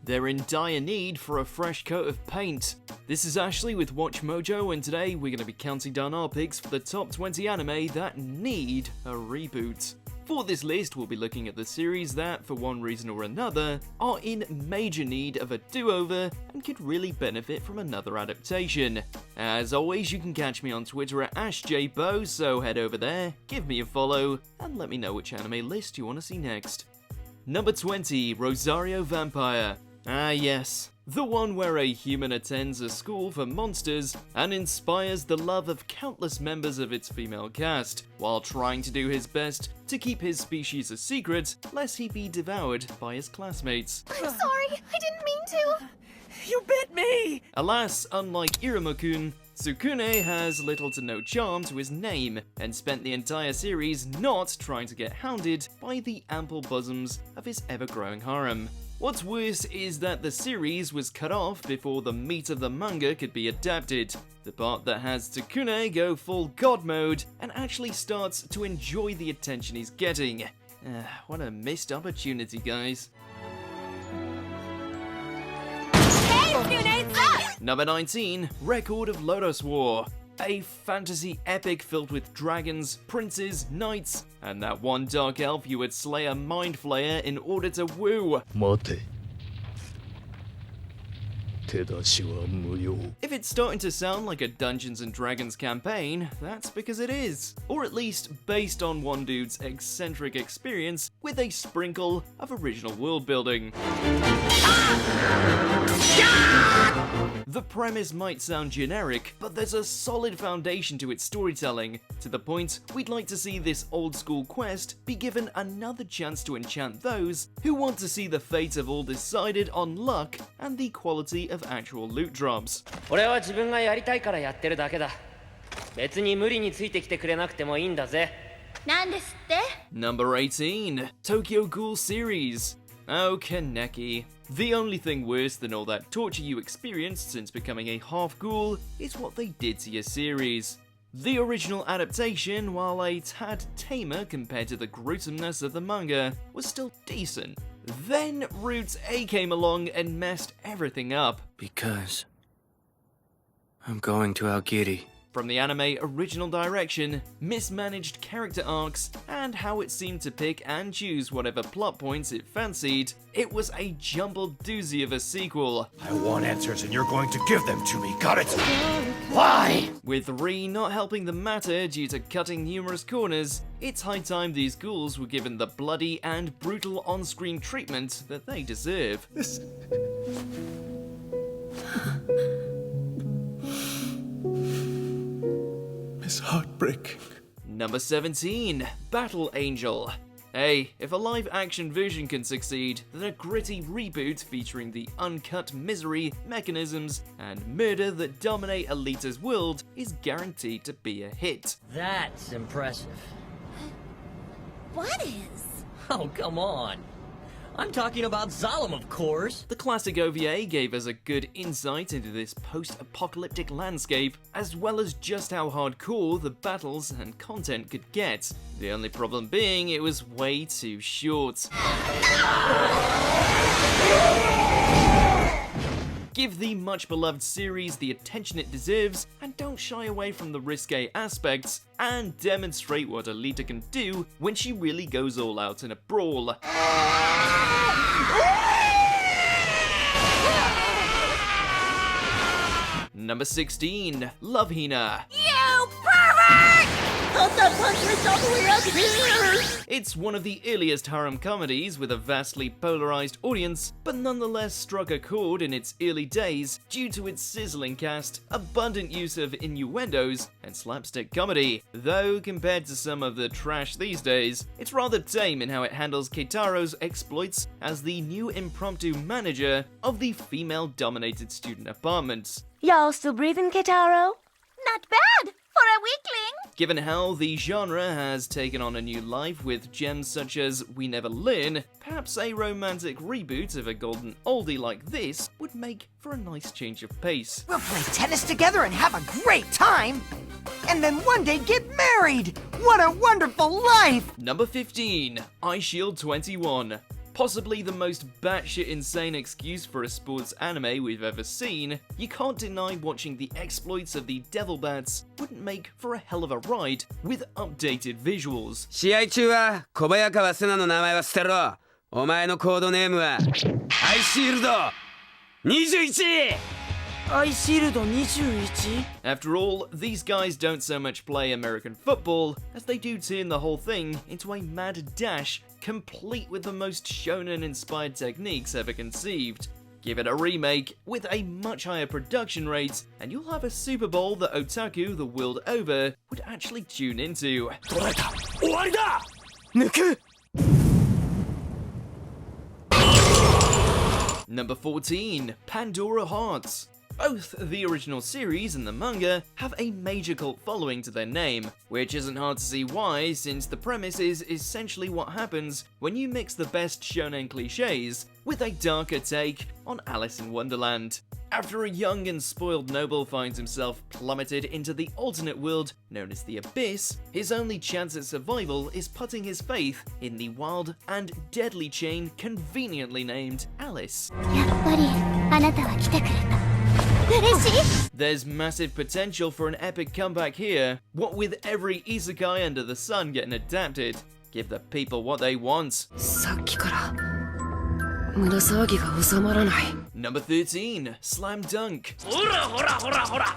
They're in dire need for a fresh coat of paint. This is Ashley with Watch Mojo, and today we're going to be counting down our picks for the top 20 anime that need a reboot. For this list, we'll be looking at the series that, for one reason or another, are in major need of a do-over and could really benefit from another adaptation. As always, you can catch me on Twitter at AshJBo, so head over there, give me a follow, and let me know which anime list you want to see next. Number 20, Rosario Vampire. Ah yes, the one where a human attends a school for monsters and inspires the love of countless members of its female cast, while trying to do his best to keep his species a secret, lest he be devoured by his classmates. I'm sorry, I didn't mean to! You bit me! Alas, unlike Iruma-kun, Tsukihime has little to no charm to his name, and spent the entire series not trying to get hounded by the ample bosoms of his ever-growing harem. What's worse is that the series was cut off before the meat of the manga could be adapted, the part that has Tsukihime go full god mode and actually starts to enjoy the attention he's getting. What a missed opportunity, guys. Hey, students! Number 19, Record of Lodoss War. A fantasy epic filled with dragons, princes, knights, and that one dark elf you would slay a mind flayer in order to woo. If it's starting to sound like a Dungeons & Dragons campaign, that's because it is. Or at least based on one dude's eccentric experience with a sprinkle of original world building. The premise might sound generic, but there's a solid foundation to its storytelling, to the point we'd like to see this old school quest be given another chance to enchant those who want to see the fate of all decided on luck and the quality of actual loot drops. 俺は自分がやりたいからやってるだけだ。別に無理についてきてくれなくてもいいんだぜ。なんですって? Number 18, Tokyo Ghoul series. Oh, Kaneki. The only thing worse than all that torture you experienced since becoming a half ghoul is what they did to your series. The original adaptation, while a tad tamer compared to the gruesomeness of the manga, was still decent. Then Route A came along and messed everything up. Because I'm going to Aogiri. From the anime original direction, mismanaged character arcs, and how it seemed to pick and choose whatever plot points it fancied, it was a jumbled doozy of a sequel. I want answers and you're going to give them to me, got it? Why? With Ri not helping the matter due to cutting numerous corners, it's high time these ghouls were given the bloody and brutal on-screen treatment that they deserve. It's heartbreaking. Number 17, Battle Angel. Hey, if a live-action version can succeed, then a gritty reboot featuring the uncut misery, mechanisms, and murder that dominate Alita's world is guaranteed to be a hit. That's impressive. What is? Oh, come on. I'm talking about Zalem, of course. The classic OVA gave us a good insight into this post-apocalyptic landscape, as well as just how hardcore the battles and content could get. The only problem being it was way too short. Give the much-beloved series the attention it deserves, and don't shy away from the risque aspects, and demonstrate what Alita can do when she really goes all out in a brawl. Number 16, Love Hina. You pervert! Put the punches all the way up here! It's one of the earliest harem comedies with a vastly polarized audience, but nonetheless struck a chord in its early days due to its sizzling cast, abundant use of innuendos, and slapstick comedy. Though, compared to some of the trash these days, it's rather tame in how it handles Keitaro's exploits as the new impromptu manager of the female-dominated student apartments. Y'all still breathing, Keitaro? Not bad for a weakling. Given how the genre has taken on a new life with gems such as We Never Learn, perhaps a romantic reboot of a golden oldie like this would make for a nice change of pace. We'll play tennis together and have a great time! And then one day get married! What a wonderful life! Number 15, Eyeshield 21. Possibly the most batshit insane excuse for a sports anime we've ever seen, you can't deny watching the exploits of the Devil Bats wouldn't make for a hell of a ride with updated visuals. 試合中は小早川瀬名の名前は捨てろ。お前のコードネームはアイシールド21! Eyeshield 21? After all, these guys don't so much play American football as they do turn the whole thing into a mad dash complete with the most shonen-inspired techniques ever conceived. Give it a remake with a much higher production rate, and you'll have a Super Bowl that otaku the world over would actually tune into. 捉えた終わりだ抜く Number 14, Pandora Hearts. Both the original series and the manga have a major cult following to their name, which isn't hard to see why, since the premise is essentially what happens when you mix the best shonen cliches with a darker take on Alice in Wonderland. After a young and spoiled noble finds himself plummeted into the alternate world known as the Abyss, his only chance at survival is putting his faith in the wild and deadly chain conveniently named Alice. やっぱりあなたは来てくれた。嬉しい。 There's massive potential for an epic comeback here, what with every isekai under the sun getting adapted. Give the people what they want. さっきから胸騒ぎが収まらない。 Number 13, Slam Dunk. ほらほらほらほら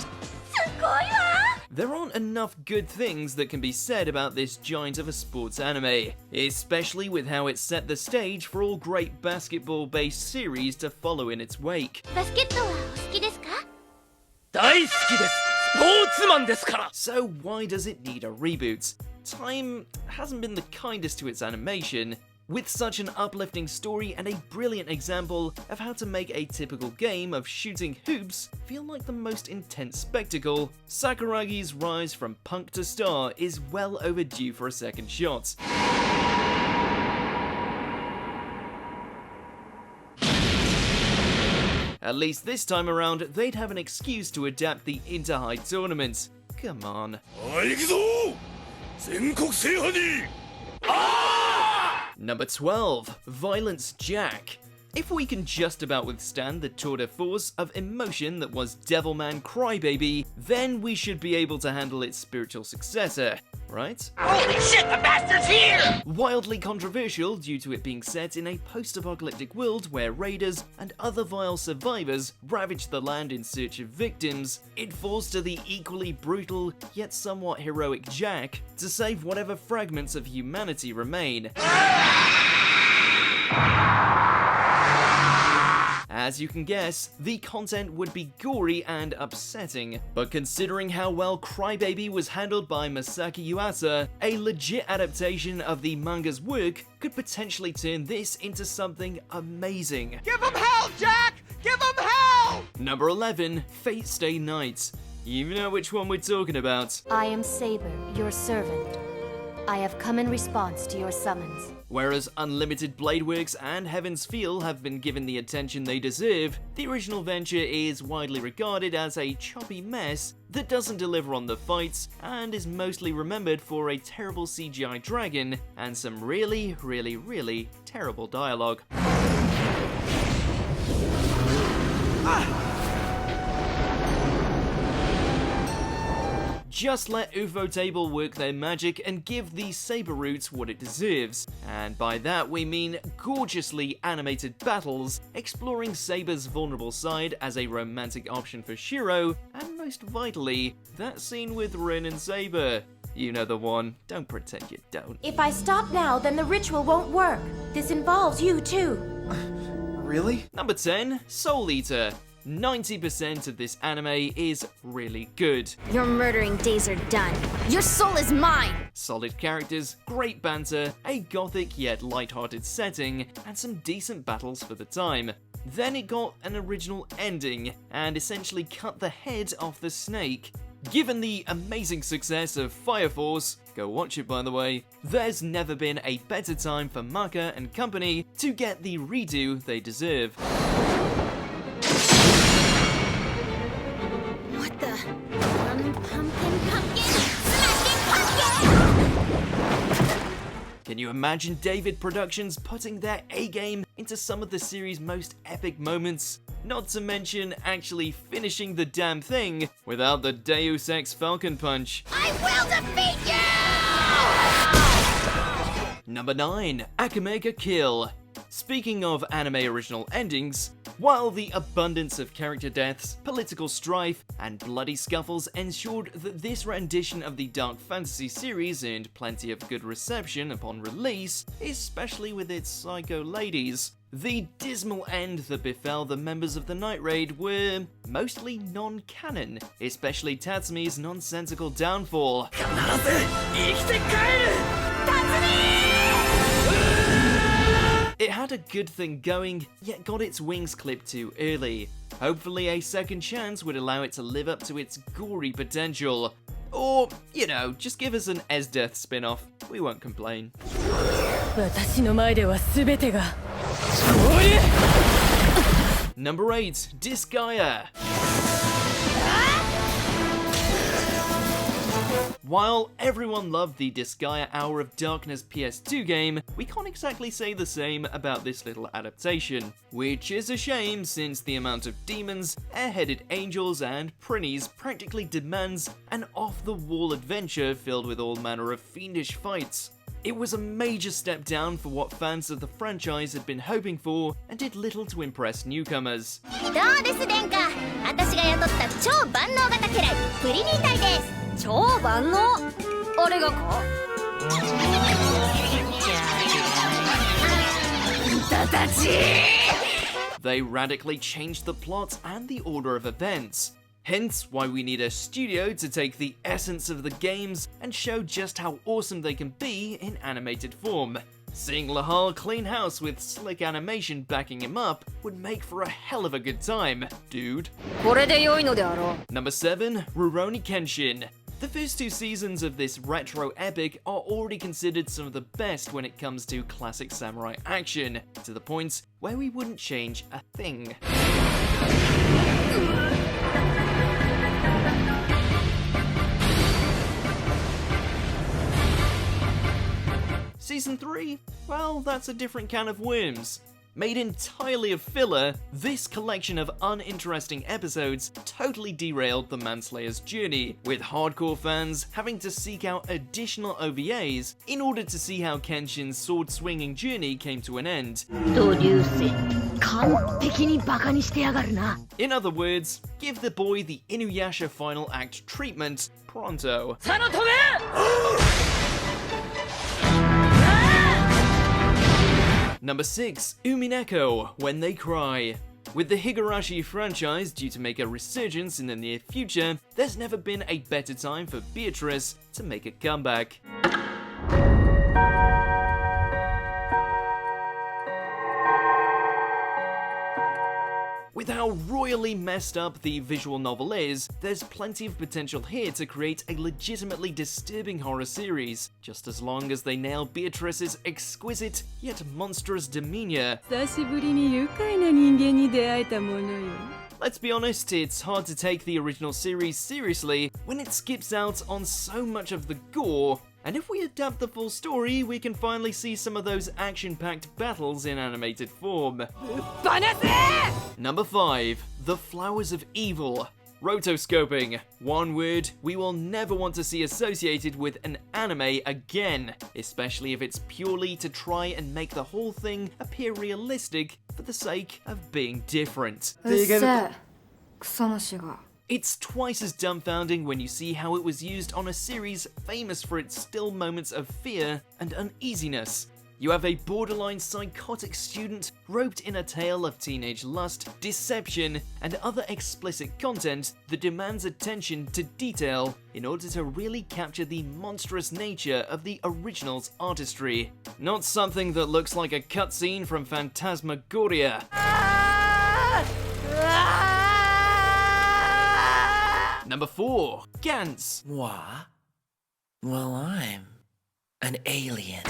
There aren't enough good things that can be said about this giant of a sports anime, especially with how it set the stage for all great basketball-based series to follow in its wake. バスケットはお好きですか？大好きですスポーツマンですから So why does it need a reboot? Time hasn't been the kindest to its animation, with such an uplifting story and a brilliant example of how to make a typical game of shooting hoops feel like the most intense spectacle. Sakuragi's rise from punk to star is well overdue for a second shot. At least this time around, they'd have an excuse to adapt the Inter-High tournament. Come on. おい行くぞ全国制覇に Number 12, Violence Jack. If we can just about withstand the tour de force of emotion that was Devilman Crybaby, then we should be able to handle its spiritual successor, right? Holy shit, the bastard's here! Wildly controversial due to it being set in a post-apocalyptic world where raiders and other vile survivors ravage the land in search of victims, it falls to the equally brutal yet somewhat heroic Jack to save whatever fragments of humanity remain. As you can guess, the content would be gory and upsetting, but considering how well Crybaby was handled by Masaki Yuasa, a legit adaptation of the manga's work could potentially turn this into something amazing. Give him hell, Jack! Give him hell! Number 11, Fate Stay Night. You know which one we're talking about. I am Saber, your servant. I have come in response to your summons. Whereas Unlimited Blade Works and Heaven's Feel have been given the attention they deserve, the original venture is widely regarded as a choppy mess that doesn't deliver on the fights and is mostly remembered for a terrible CGI dragon and some really, really, really terrible dialogue. Just let Ufotable work their magic and give the Saber route what it deserves. And by that we mean gorgeously animated battles, exploring Saber's vulnerable side as a romantic option for Shiro, and most vitally, that scene with Rin and Saber. You know the one, don't pretend you don't. If I stop now, then the ritual won't work. This involves you too. Really? Number 10, Soul Eater. 90% of this anime is really good. Your murdering days are done. Your soul is mine! Solid characters, great banter, a gothic yet light-hearted setting, and some decent battles for the time. Then it got an original ending, and essentially cut the head off the snake. Given the amazing success of Fire Force, go watch it by the way, there's never been a better time for Maka and company to get the redo they deserve. What the? One pumpkin, smashing pumpkin! Can you imagine David Productions putting their A-game into some of the series' most epic moments? Not to mention actually finishing the damn thing without the Deus Ex Falcon Punch. I will defeat you! Number 9. Akame ga Kill. Speaking of anime original endings, while the abundance of character deaths, political strife, and bloody scuffles ensured that this rendition of the dark fantasy series earned plenty of good reception upon release, especially with its psycho ladies, the dismal end that befell the members of the Night Raid were mostly non-canon, especially Tatsumi's nonsensical downfall. It had a good thing going, yet got its wings clipped too early. Hopefully a second chance would allow it to live up to its gory potential. Or, you know, just give us an Esdeath spin-off. We won't complain. Number 8. Disgaea. While everyone loved the Disgaea Hour of Darkness PS2 game, we can't exactly say the same about this little adaptation, which is a shame since the amount of demons, air-headed angels, and prinnies practically demands an off-the-wall adventure filled with all manner of fiendish fights. It was a major step down for what fans of the franchise had been hoping for, and did little to impress newcomers. どうです殿下、私が雇った超万能型家来プリニー隊です。超万能あれがか豚たち They radically changed the plot and the order of events. Hence why we need a studio to take the essence of the games and show just how awesome they can be in animated form. Seeing Lahal clean house with slick animation backing him up would make for a hell of a good time, dude. これで良いのであろう Number 7. Rurouni Kenshin. The first 2 seasons of this retro epic are already considered some of the best when it comes to classic samurai action, to the point where we wouldn't change a thing. Season 3? Well, that's a different can of worms. Made entirely of filler, this collection of uninteresting episodes totally derailed the Manslayer's journey, with hardcore fans having to seek out additional OVAs in order to see how Kenshin's sword-swinging journey came to an end. ドリューセ完璧にバカにしてやがるな In other words, give the boy the Inuyasha final act treatment pronto. Number 6. Umineko, When They Cry. With the Higurashi franchise due to make a resurgence in the near future, there's never been a better time for Beatrice to make a comeback. With how royally messed up the visual novel is, there's plenty of potential here to create a legitimately disturbing horror series, just as long as they nail Beatrice's exquisite yet monstrous demeanor. Let's be honest, it's hard to take the original series seriously when it skips out on so much of the gore. And if we adapt the full story, we can finally see some of those action-packed battles in animated form. Number 5. The Flowers of Evil. Rotoscoping. One word we will never want to see associated with an anime again, especially if it's purely to try and make the whole thing appear realistic for the sake of being different. It's twice as dumbfounding when you see how it was used on a series famous for its still moments of fear and uneasiness. You have a borderline psychotic student roped in a tale of teenage lust, deception, and other explicit content that demands attention to detail in order to really capture the monstrous nature of the original's artistry. Not something that looks like a cutscene from Phantasmagoria. Number 4. Gantz. What? Well, I'm an alien.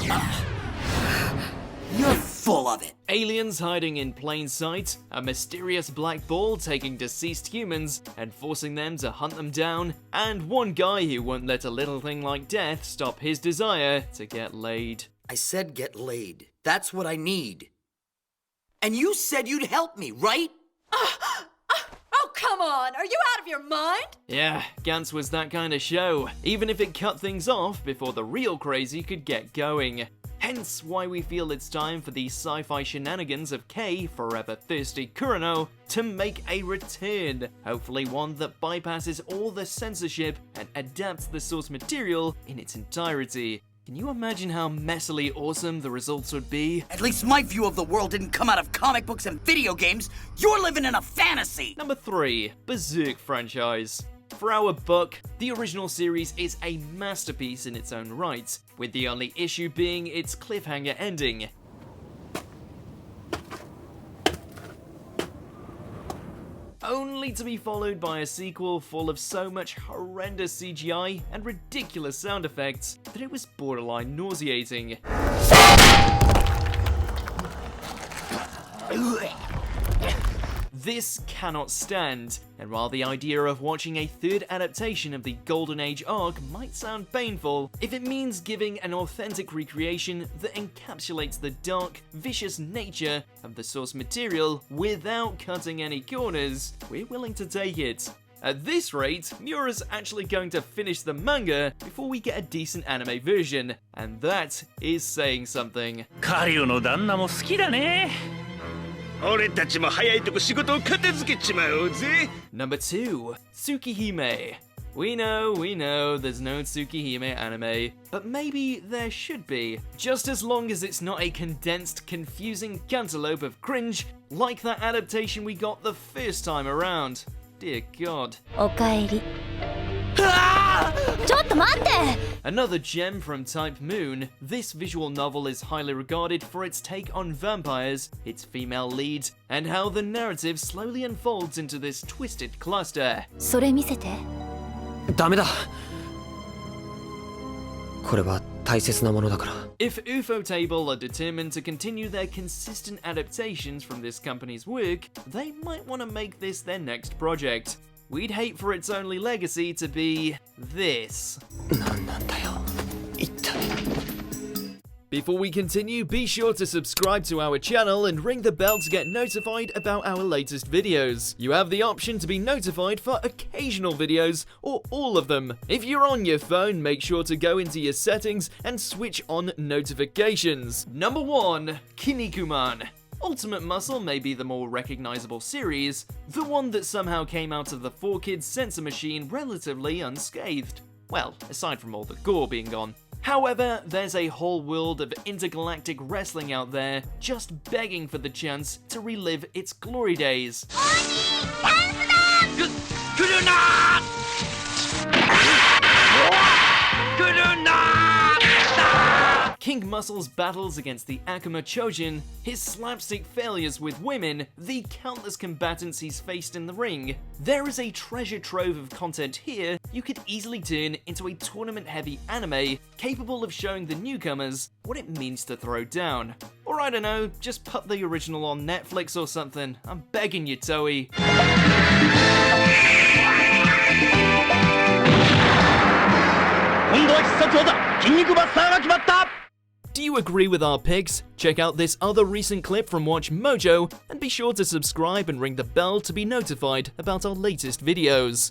You're full of it. Aliens hiding in plain sight, a mysterious black ball taking deceased humans and forcing them to hunt them down, and one guy who won't let a little thing like death stop his desire to get laid. I said get laid. That's what I need. And you said you'd help me, right? Oh, come on! Are you out of your mind? Yeah, Gantz was that kind of show, even if it cut things off before the real crazy could get going. Hence why we feel it's time for the sci-fi shenanigans of Kei, forever thirsty Kurano, to make a return. Hopefully one that bypasses all the censorship and adapts the source material in its entirety. Can you imagine how messily awesome the results would be? At least my view of the world didn't come out of comic books and video games. You're living in a fantasy! Number 3. Berserk franchise. For our book, the original series is a masterpiece in its own right, with the only issue being its cliffhanger ending. Only to be followed by a sequel full of so much horrendous CGI and ridiculous sound effects that it was borderline nauseating. This cannot stand, and while the idea of watching a third adaptation of the Golden Age arc might sound painful, if it means giving an authentic recreation that encapsulates the dark, vicious nature of the source material without cutting any corners, we're willing to take it. At this rate, Miura's actually going to finish the manga before we get a decent anime version, and that is saying something. カリオの旦那も好きだね。 Number 2, Tsukihime. We know, there's no Tsukihime anime, but maybe there should be. Just as long as it's not a condensed, confusing cantaloupe of cringe like that adaptation we got the first time around. Dear God. Okaeri. Another gem from Type Moon, this visual novel is highly regarded for its take on vampires, its female lead, and how the narrative slowly unfolds into this twisted cluster. それ見せて。ダメだ。これは大切なものだから。If Ufotable are determined to continue their consistent adaptations from this company's work, they might want to make this their next project. We'd hate for its only legacy to be this. Before we continue, be sure to subscribe to our channel and ring the bell to get notified about our latest videos. You have the option to be notified for occasional videos or all of them. If you're on your phone, make sure to go into your settings and switch on notifications. Number 1, Kinnikuman. Ultimate Muscle may be the more recognizable series, the one that somehow came out of the 4Kids censor machine relatively unscathed. Well, aside from all the gore being gone. However, there's a whole world of intergalactic wrestling out there just begging for the chance to relive its glory days. King Muscle's battles against the Akame Chojin, his slapstick failures with women, the countless combatants he's faced in the ring. There is a treasure trove of content here you could easily turn into a tournament-heavy anime capable of showing the newcomers what it means to throw down. Or I don't know, just put the original on Netflix or something. I'm begging you, Toei. Do you agree with our picks? Check out this other recent clip from WatchMojo and be sure to subscribe and ring the bell to be notified about our latest videos.